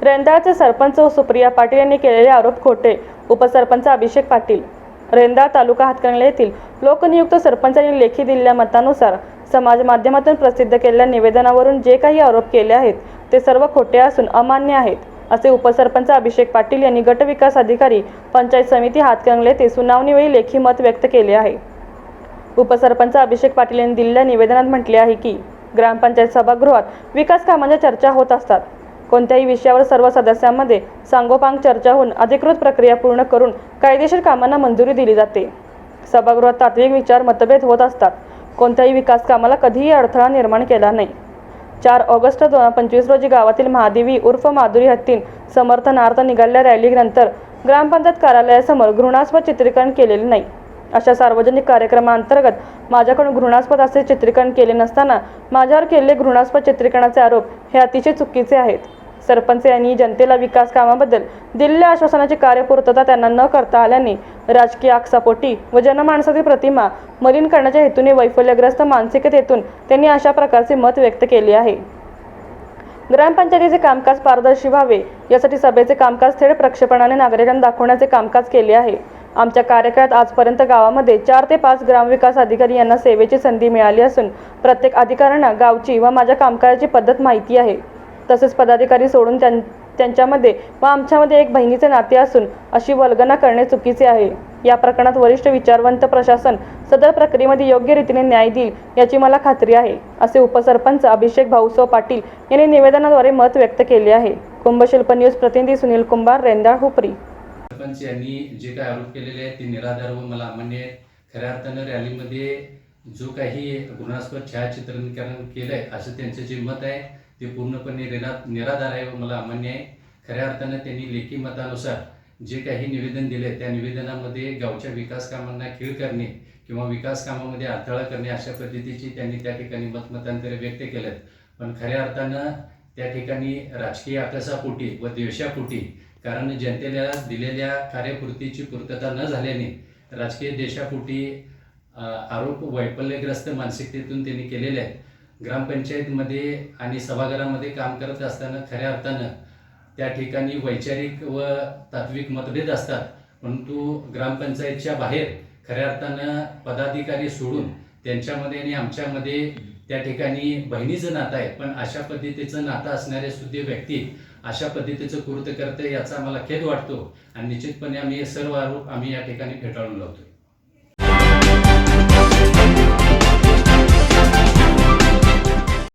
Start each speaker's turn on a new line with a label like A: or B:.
A: रेंदाळचे सरपंच सुप्रिया पाटील यांनी केलेले आरोप खोटे. उपसरपंच अभिषेक पाटील. रेंदाळ तालुका हातकणंगले येथील लोकनियुक्त सरपंचांनी लेखी दिलेल्या मतानुसार समाज माध्यमातून प्रसिद्ध केलेल्या निवेदनावरून जे काही आरोप केले आहेत ते सर्व खोटे असून अमान्य आहेत, असे उपसरपंच अभिषेक पाटील यांनी गट विकास अधिकारी पंचायत समिती हातकणंगले येथे सुनावणीवेळी लेखी मत व्यक्त केले आहे. उपसरपंच अभिषेक पाटील यांनी दिलेल्या निवेदनात म्हटले आहे की ग्रामपंचायत सभागृहात विकास कामांच्या चर्चा होत असतात. कोणत्याही विषयावर सर्व सदस्यांमध्ये सांगोपांग चर्चा होऊन अधिकृत प्रक्रिया पूर्ण करून कायदेशीर कामांना मंजुरी दिली जाते. सभागृहात तात्विक विचार मतभेद होत असतात. कोणत्याही विकास कामाला कधीही अडथळा निर्माण केला नाही. 4 ऑगस्ट 2025 रोजी गावातील महादेवी उर्फ माधुरी हत्तीन समर्थनार्थ निघालेल्या रॅलीनंतर ग्रामपंचायत कार्यालयासमोर घृणास्पद चित्रीकरण केलेले नाही. अशा सार्वजनिक कार्यक्रमांतर्गत माझ्याकडून घृणास्पद असे चित्रीकरण केले नसताना माझ्यावर केलेले घृणास्पद चित्रीकरणाचे आरोप हे अतिशय चुकीचे आहेत. सरपंच यांनी जनतेला विकास कामाबद्दल दिलेल्या आश्वासनाची कार्यपूर्तता त्यांना न करता आल्याने राजकीय आकसापोटी व जनमानसातील प्रतिमा मलिन करण्याच्या हेतूने वैफल्यग्रस्त मानसिकतेतून त्यांनी अशा प्रकारचे मत व्यक्त केले आहे. ग्रामपंचायतीचे कामकाज पारदर्शी व्हावे यासाठी सभेचे कामकाज थेट प्रक्षेपणाने नागरिकांना दाखवण्याचे कामकाज केले आहे. आमच्या कार्यकाळात आजपर्यंत गावामध्ये 4 ते 5 ग्रामविकास अधिकारी यांना सेवेची संधी मिळाली असून प्रत्येक अधिकाऱ्यांना गावची व माझ्या कामकाजाची पद्धत माहिती आहे. तसेच पदाधिकारी सोडून त्यांच्यामध्ये व आमच्यामध्ये एक बहिणीचे नाते असून अशी वल्गना करणे चुकीचे आहे. या प्रकरणात वरिष्ठ विचारवंत प्रशासन सदर प्रक्रियेमध्ये योग्य रीतीने न्याय देईल याची मला खात्री आहे, असे उपसरपंच अभिषेक भाऊसो पाटील यांनी निवेदनाद्वारे मत व्यक्त केले आहे. कुंभशिल्प न्यूज प्रतिनिधी सुनील कुंभार, रेंदाळ, हुपरी.
B: सरपंच यांनी जे काही आरोप केलेले आहेत ते निराधार व मला अमान्य आहेत. खऱ्या अर्थानं रॅलीमध्ये जो काही घृणास्पद छायाचित्रणीकरण केलंय असं त्यांचं जे मत आहे ते पूर्णपणे निराधार आहे व मला अमान्य आहे. खऱ्या अर्थानं त्यांनी लेखी मतानुसार जे काही निवेदन दिले त्या निवेदनामध्ये गावच्या विकास कामांना खीळ करणे किंवा विकास कामामध्ये अडथळा करणे अशा पद्धतीची त्यांनी त्या ठिकाणी मतमतांतरे व्यक्त केलेत. पण खऱ्या अर्थानं त्या ठिकाणी राजकीय आकसापोटी व द्वेषापोटी, कारण जनतेला दिलेल्या कार्यपूर्तीची पूर्तता न झाल्याने राजकीय देशापोटी आरोप वैफल्यग्रस्त मानसिकतेतून त्यांनी केलेले आहेत. ग्रामपंचायतमध्ये आणि सभागृहामध्ये काम करत असताना खऱ्या अर्थानं त्या ठिकाणी वैचारिक व तात्विक मतभेद असतात, परंतु ग्रामपंचायतच्या बाहेर खऱ्या अर्थानं पदाधिकारी सोडून त्यांच्यामध्ये आणि आमच्यामध्ये त्या ठिकाणी बहिणीचं नातं आहे. पण अशा पद्धतीचं नातं असणारे सुद्धा व्यक्ती अशा पद्धतीचं कृत्य करते याचा मला खेद वाटतो आणि निश्चितपणे आम्ही सर्व आरोप आम्ही या ठिकाणी फेटाळून लावतो.